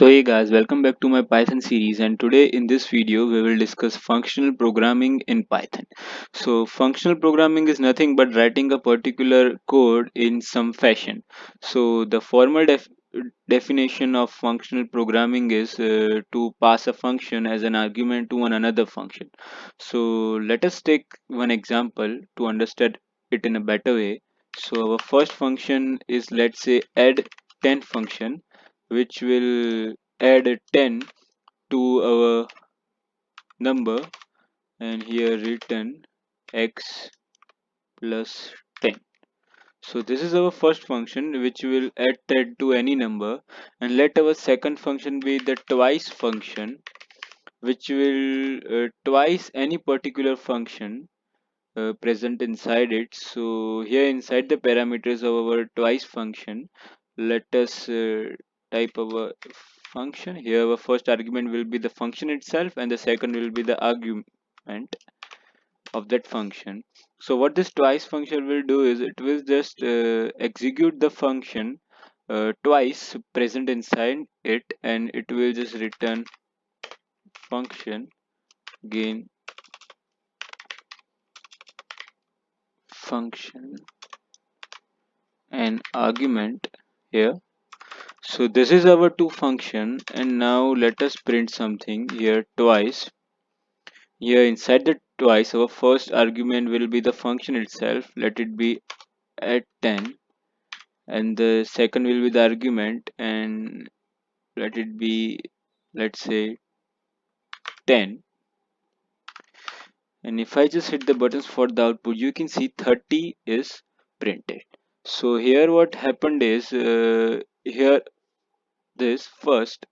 So hey guys, welcome back to my Python series, and today in this video we will discuss functional programming in Python. So functional programming is nothing but writing a particular code in some fashion. So the formal definition of functional programming is to pass a function as an argument to another function. So let us take one example to understand it in a better way. So our first function is, let's say, add 10 function, which will add a 10 to our number, and here return x plus 10. So this is our first function which will add 10 to any number, and let our second function be the twice function, which will twice any particular function present inside it. So here inside the parameters of our twice function, let us type our function. Here our first argument will be the function itself, and the second will be the argument of that function. So what this twice function will do is it will just execute the function twice present inside it, and it will just return function gain function and argument here. So this is our two function, and now let us print something here twice. Here inside the twice, our first argument will be the function itself, let it be at 10, and the second will be the argument, and let it be, let's say, 10. And if I just hit the buttons for the output, you can see 30 is printed. So here what happened is, here this first,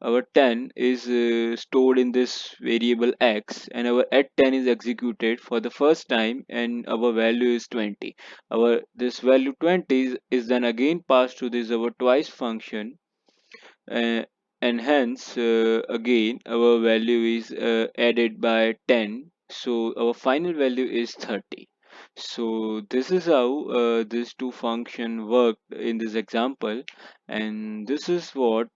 our 10 is stored in this variable x, and our at 10 is executed for the first time, and our value is 20. Our this value 20 is then again passed to this our twice function, uh, and hence again our value is added by 10, so our final value is 30. So this is how these two function worked in this example, and this is what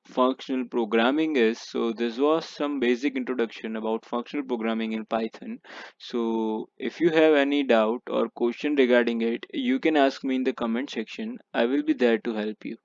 functional programming is. So this was some basic introduction about functional programming in Python. So if you have any doubt or question regarding it, you can ask me in the comment section. I will be there to help you.